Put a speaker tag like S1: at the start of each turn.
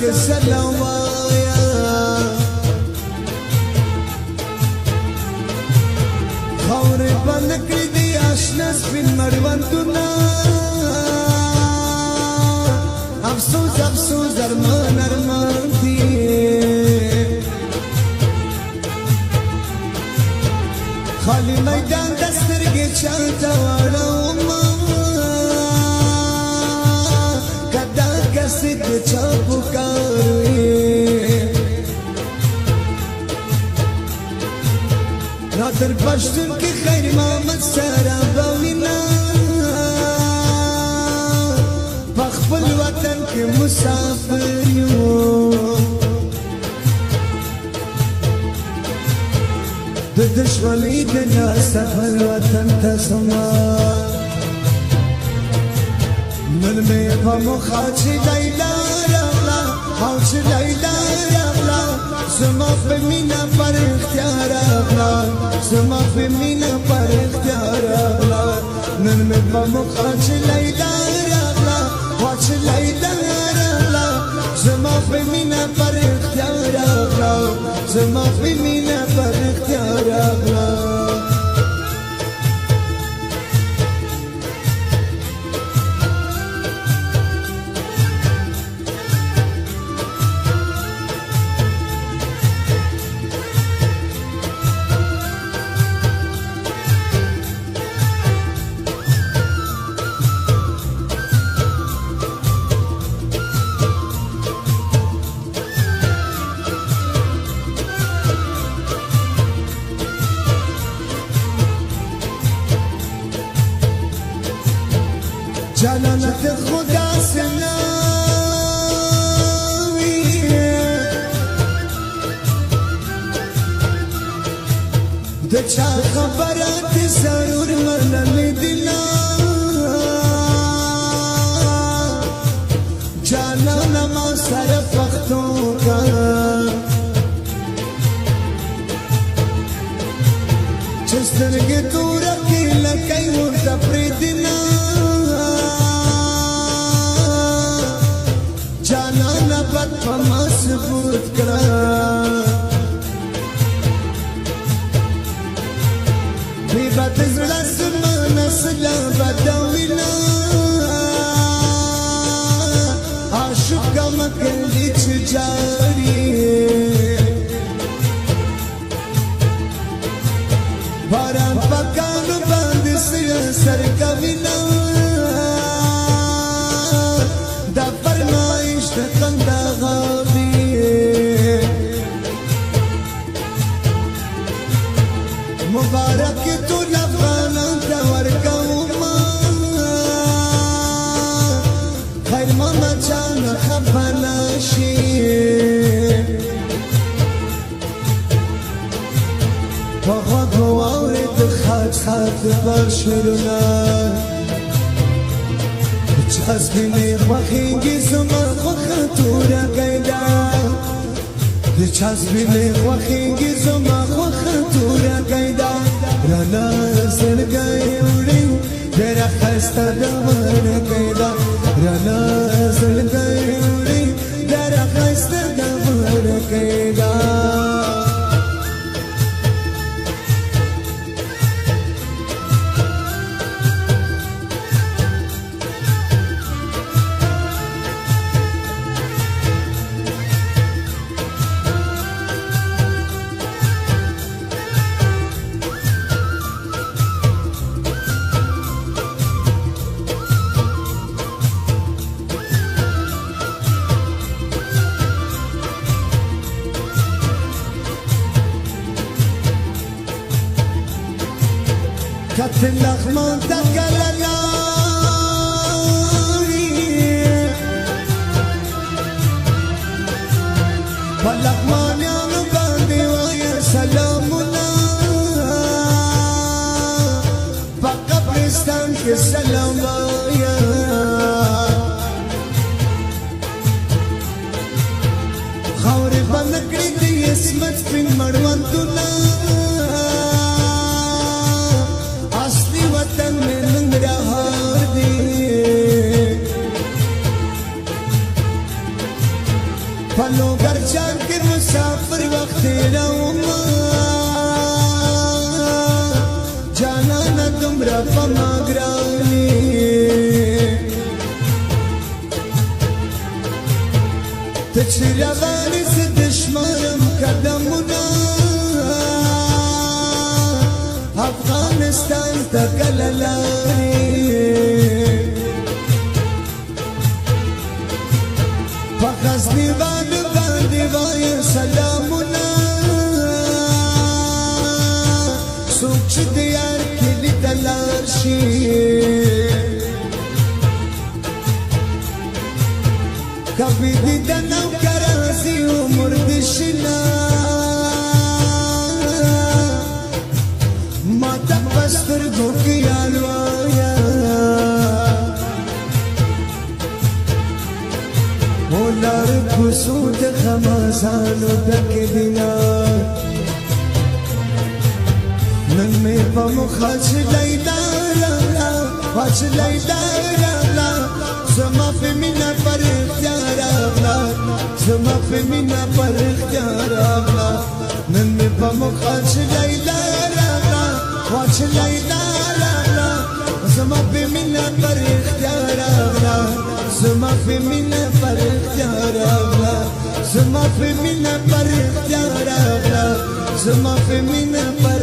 S1: के सलाम आया खौरे बन कर दी आशना स्पिन मरवन तुना अफसोस अफसोस अरमान अरमान दिए खाली मैदान दस्तर के चलता वाला सिद्ध पुकारे नादर पश्तून की खैर मोहम्मद सारा बविना बखबल वतन के मुसाफिरियों दुश्मनी बिना सफर वतन तसमा من میفهمو خاچی لیلا خاچی لیلا زما په مینا پر اختیار اغلا زما په مینا پر اختیار اغلا من میفهمو خاچی لیلا خاچی لیلا زما په مینا پر اختیار اغلا زما په مینا پر اختیار اغلا جلالت خدا سناوی د چا خبرات ضرور منل دلا جانان ما سره پختو کا چسترګې تور کې لکای ورته پریدنا فما ثبوت کرا بی بات زړه سمانه سلا بدوینا عاشق مکلی چجاری باران پکانو باندې سر کوینا دا فرمایش د کنده مبارک تو لفانا دور کوما خیر ماما جان خفانا شی بغاق وارد خط خط برشرونا چسبینی خوخینگی زمان خوخطورا قیدا چسبینی خوخینگی زمان خوخطورا قیدا رانا زلگای وړي ډېر ښایسته ډول قیدا رانا زلگای وړي ډېر ښایسته ډول قیدا كت اللخمان تكاللاري واللخمان يا مباندي ويا سلامنا بقبرستان كسلام ويا خوري بنكري دي اسمت في مروان دونا وطن میں ننگرہار دی پلو گرچان کې مسافر وخت تیروم جانانه دومره په ما ګرانې ته چې روانې زه د شمارم قدمونه افغانستان ته کله لاړې په غزني باندې وایم سلامونه څوک چې د یار کلي ته لاړ شي کبي دیدن او کراسي عمر دې شنا ما ته په سترګو کې یاد وایه لار کوڅو د خمازانو ډکې دینا نن مې په مخه چې لیلا چې لیلا زما په مینا پر اختیار راغله زما په مینا پر اختیار راغله نن مې په مخه چې لیلا چې لیلا زما په مینا پر اختیار راغله زما په مینا پر اختیار راغله زما په مینا پر اختیار راغله زما په مینا پر